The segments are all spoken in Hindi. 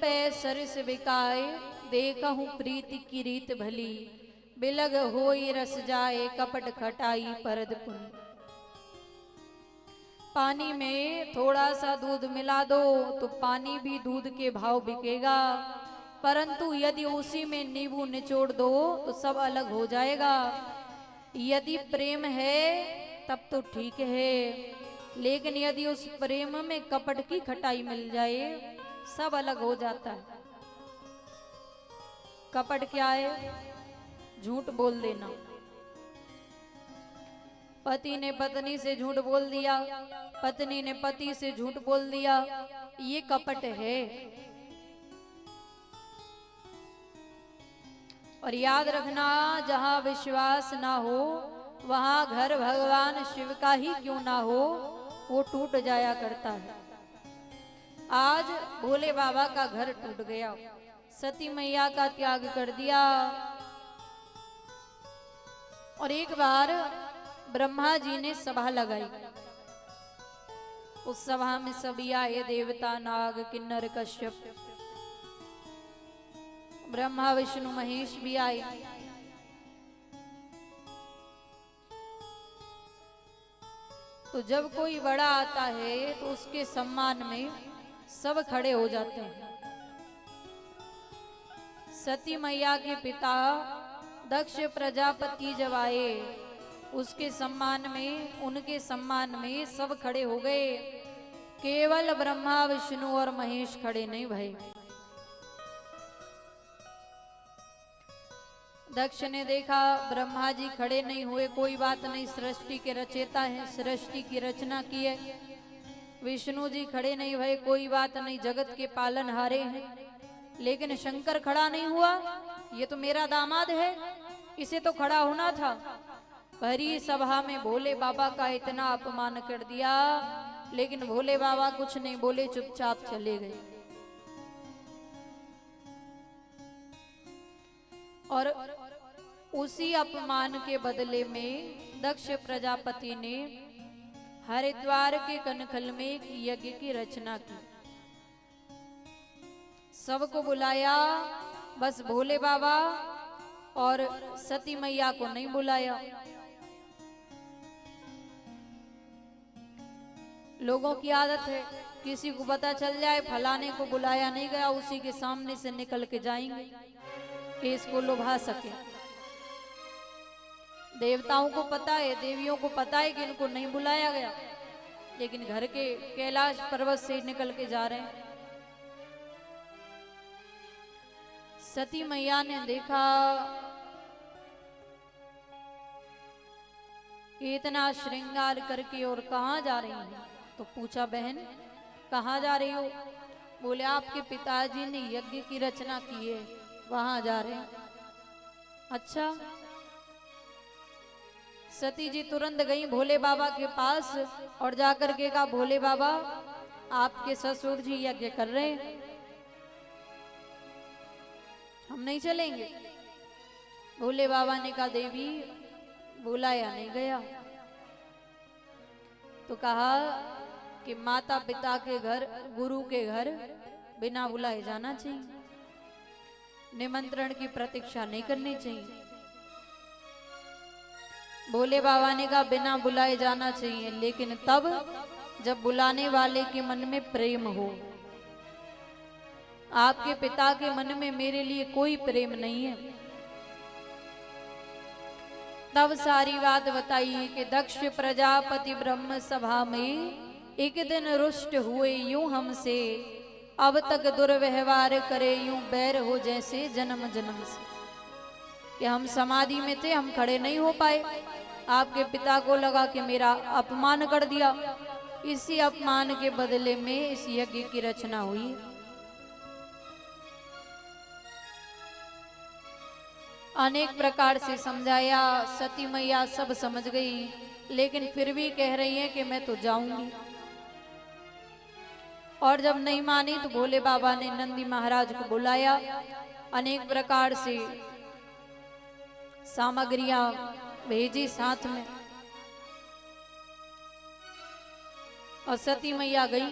पे सरिस बिकाए, देखहूँ प्रीति की रीत भली, बिलग होई रस जाए, कपट खटाई परद पुनी। पानी में थोड़ा सा दूध मिला दो तो पानी भी दूध के भाव बिकेगा, परंतु यदि उसी में नींबू निचोड़ दो तो सब अलग हो जाएगा। यदि प्रेम है तब तो ठीक है, लेकिन यदि उस प्रेम में कपट की खटाई मिल जाए सब अलग हो जाता है। कपट क्या है? झूठ बोल देना। पति ने पत्नी से झूठ बोल दिया, पत्नी ने पति से झूठ बोल दिया, ये कपट है। और याद रखना, जहां विश्वास ना हो वहां घर भगवान शिव का ही क्यों ना हो वो टूट जाया करता है। आज भोले बाबा का घर टूट गया, सती मैया का त्याग कर दिया। और एक बार ब्रह्मा जी ने सभा लगाई, उस सभा में सभी आए, देवता, नाग, किन्नर, कश्यप, ब्रह्मा, विष्णु, महेश भी आए। तो जब कोई बड़ा आता है तो उसके सम्मान में सब खड़े हो जाते हैं। सती मैया के पिता दक्ष प्रजापति जब आए, उसके सम्मान में, उनके सम्मान में सब खड़े हो गए, केवल ब्रह्मा, विष्णु और महेश खड़े नहीं भये। दक्ष ने देखा ब्रह्मा जी खड़े नहीं हुए, कोई बात नहीं, सृष्टि के रचयिता हैं, सृष्टि की रचना की है। विष्णु जी खड़े नहीं भये, कोई बात नहीं, जगत के पालनहारे हैं। लेकिन शंकर खड़ा नहीं हुआ, ये तो मेरा दामाद है, इसे तो खड़ा होना था। भरी सभा में भोले बाबा का इतना अपमान कर दिया, लेकिन भोले बाबा कुछ नहीं बोले, चुपचाप चले गए। और उसी अपमान के बदले में दक्ष प्रजापति ने हरिद्वार के कनखल में एक यज्ञ की रचना की, सबको बुलाया, बस भोले बाबा और सती मैया को नहीं बुलाया। लोगों की आदत है, किसी को पता चल जाए फलाने को बुलाया नहीं गया, उसी के सामने से निकल के जाएंगे कि इसको लुभा सके। देवताओं को पता है, देवियों को पता है कि इनको नहीं बुलाया गया, लेकिन घर के कैलाश पर्वत से निकल के जा रहे हैं। सती मैया ने देखा इतना श्रृंगार करके और कहाँ जा रही हैं, तो पूछा बहन कहाँ जा रही हो? बोले आपके पिताजी ने यज्ञ की रचना की है, वहां जा रहे हैं। अच्छा। सती जी तुरंत गई भोले बाबा के पास और जाकर के कहा, भोले बाबा आपके ससुर जी यज्ञ कर रहे हैं, हम नहीं चलेंगे। भोले बाबा ने कहा, देवी बुलाया नहीं गया। तो कहा कि माता पिता के घर, गुरु के घर बिना बुलाए जाना चाहिए, निमंत्रण की प्रतीक्षा नहीं करनी चाहिए। भोले बाबा ने कहा बिना बुलाए जाना चाहिए, लेकिन तब जब बुलाने वाले के मन में प्रेम हो। आपके पिता के मन में मेरे लिए कोई प्रेम नहीं है। तब सारी बात बताई कि दक्ष प्रजापति ब्रह्म सभा में एक दिन रुष्ट हुए यूं हमसे, अब तक दुर्व्यवहार करे यूं बैर हो जैसे जन्म जन्म से। कि हम समाधि में थे, हम खड़े नहीं हो पाए, आपके पिता को लगा कि मेरा अपमान कर दिया, इसी अपमान के बदले में इस यज्ञ की रचना हुई। अनेक प्रकार से समझाया, सती मैया सब समझ गई, लेकिन फिर भी कह रही है कि मैं तो जाऊंगी। और जब नहीं मानी तो भोले बाबा ने नंदी महाराज को बुलाया, अनेक प्रकार से सामग्रियां भेजी साथ में, और सती मैया गई।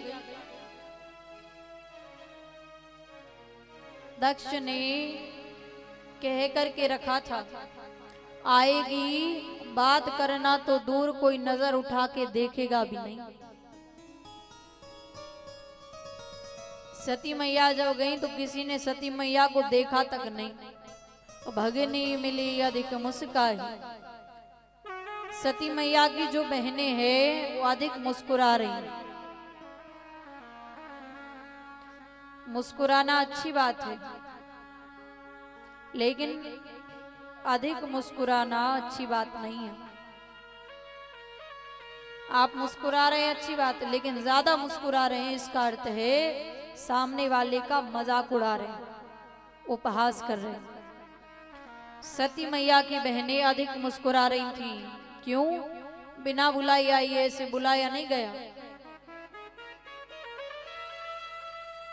दक्ष ने कह करके रखा था, आएगी बात करना तो दूर, कोई नजर उठा के देखेगा भी नहीं। सती मैया जब गई तो किसी ने सती मैया को देखा तक नहीं। तो भगनी मिली अधिक मुस्काई, सती मैया की जो बहनें हैं वो अधिक मुस्कुरा रही हैं। मुस्कुराना अच्छी बात है, लेकिन अधिक मुस्कुराना अच्छी बात नहीं है। आप मुस्कुरा रहे हैं अच्छी बात है, लेकिन ज्यादा मुस्कुरा रहे हैं इसका अर्थ है सामने वाले का मजाक उड़ा रहे हैं, उपहास कर रहे हैं। सती मैया की बहनें अधिक मुस्कुरा रही थी। क्यों? बिना बुलाई आई, ऐसे बुलाया नहीं गया।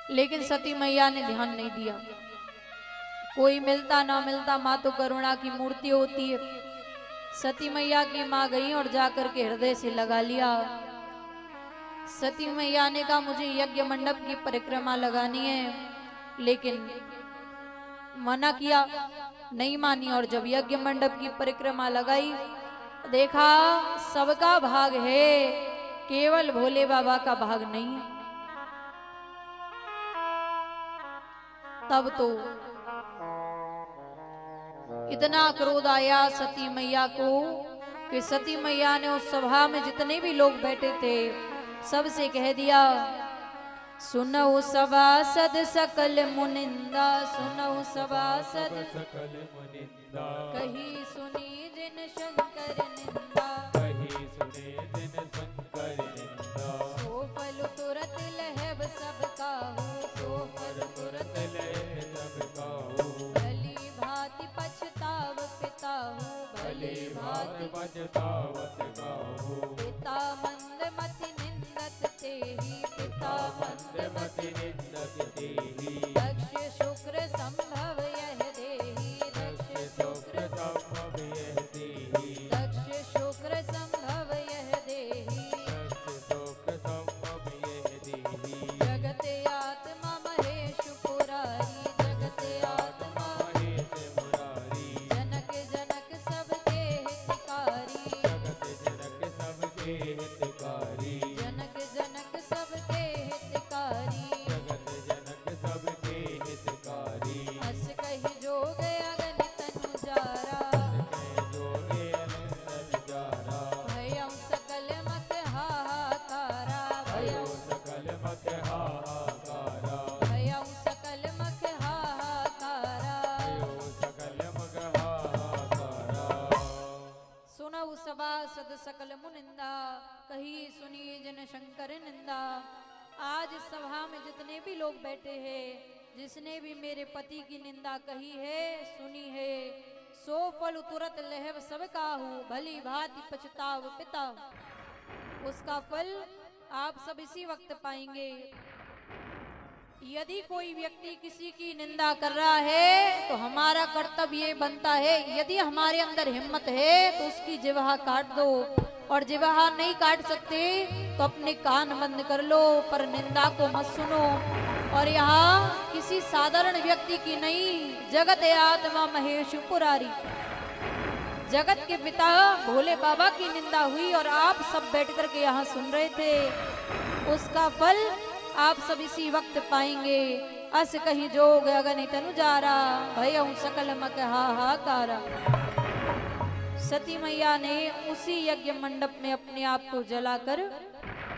लेकिन सती मैया ने ध्यान नहीं दिया। कोई मिलता ना मिलता, माँ तो करुणा की मूर्ति होती है। सती मैया की माँ गई और जाकर के हृदय से लगा लिया। सती मैया ने कहा मुझे यज्ञ मंडप की परिक्रमा लगानी है, लेकिन मना किया, नहीं मानी। और जब यज्ञ मंडप की परिक्रमा लगाई, देखा सबका भाग है, केवल भोले बाबा का भाग नहीं। तब तो इतना क्रोध आया सती मैया को कि सती मैया ने उस सभा में जितने भी लोग बैठे थे सबसे कह दिया, सुनऊ सभासद सकल मुनिंदा, सुनऊ सभासद सकल मुनिंदा, कही सुनी जिन शंकर निंदा, कही सुनी जिन शंकर निंदा, सो फल तुरत लहब सब काहू, सो फल तुरत लहब सब काहू, भली भांति पछताव पिताहू, भली भांति पछताव पिताहू, पिता मंद मति निंदत तेहि, पिता मंद मति निंदत तेहि, दक्ष शुक्र संभव यह देहि, दक्ष शुक्र संभव यह देहि, दक्ष शुक्र संभव यह देहि, दक्ष शुक्र संभव यह देहि, जगत आत्मा महेश पुरारी, जगत आत्मा महेश मुरारी, जनक जनक सबके हितकारी, जगत जनक सबके हितकारी, जनक जनक सबके हितकारी, जगत जनक सबके हितकारी, अस कहि जोग अगन तनु जारा, अस कहि जोग अगन तनु जारा, भयउ सकल मत हाहाकारा, भयउ सकल मत हाहाकारा, भयउ सकल मत हाहाकारा, भयउ सकल मत हाहाकारा, सुनऊ सभासद सकल मुनिंदा, कही सुनी जन शंकर निंदा। आज सभा में जितने भी लोग बैठे हैं, जिसने भी मेरे पति की निंदा कही है, सुनी है, सो फल तुरत लहब सब काहू, भली भांति पछताव पिता, उसका फल आप सब इसी वक्त पाएंगे। यदि कोई व्यक्ति किसी की निंदा कर रहा है तो हमारा कर्तव्य ये बनता है, यदि हमारे अंदर हिम्मत है तो उसकी जिह्वा काट दो, और जिह्वा नहीं काट सकते तो अपने कान बंद कर लो, पर निंदा को मत सुनो। और यहाँ किसी साधारण व्यक्ति की नहीं, जगत आत्मा महेश पुरारी, जगत के पिता भोले बाबा की निंदा हुई और आप सब बैठ कर के यहाँ सुन रहे थे। उसका फल आप सब इसी वक्त पाएंगे। अस कहीं जोग अगन तनु जारा, भयउ सकल मक हाहाकारा। सती मैया ने उसी यज्ञ मंडप में अपने आप को जलाकर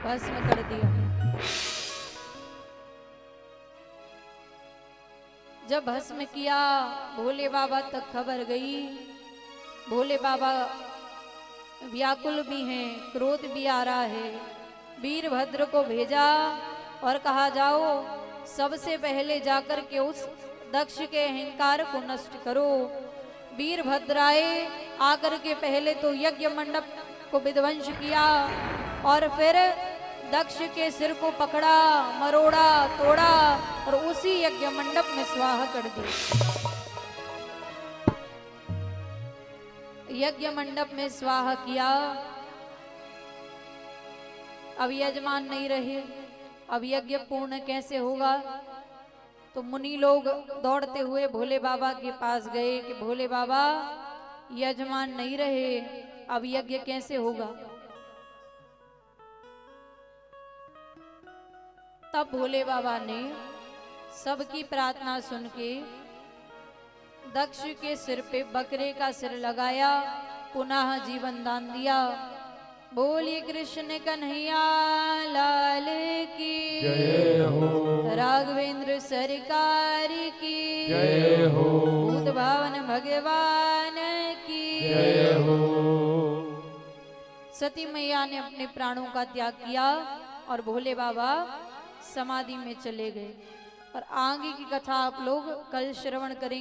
भस्म कर दिया। जब भस्म किया, भोले बाबा तक खबर गई। भोले बाबा व्याकुल भी हैं, क्रोध भी आ रहा है। वीरभद्र को भेजा और कहा जाओ सबसे पहले जाकर के उस दक्ष के अहंकार को नष्ट करो। वीरभद्र आए, आकर के पहले तो यज्ञ मंडप को विध्वंस किया और फिर दक्ष के सिर को पकड़ा, मरोड़ा, तोड़ा और उसी यज्ञ मंडप में स्वाहा कर दी। यज्ञ मंडप में स्वाहा किया। अब यजमान नहीं रहे, अब यज्ञ पूर्ण कैसे होगा? तो मुनि लोग दौड़ते हुए भोले बाबा के पास गए कि भोले बाबा यजमान नहीं रहे, अब यज्ञ कैसे होगा। तब भोले बाबा ने सबकी प्रार्थना सुन के दक्ष के सिर पे बकरे का सिर लगाया, पुनः जीवन दान दिया। बोलिए कृष्ण कन्हैया लाल की जय हो, राघवेंद्र सरकार की जय हो, भूत भावन भगवान की जय हो। सती मैया ने अपने प्राणों का त्याग किया और भोले बाबा समाधि में चले गए। और आगे की कथा आप लोग कल श्रवण करेंगे।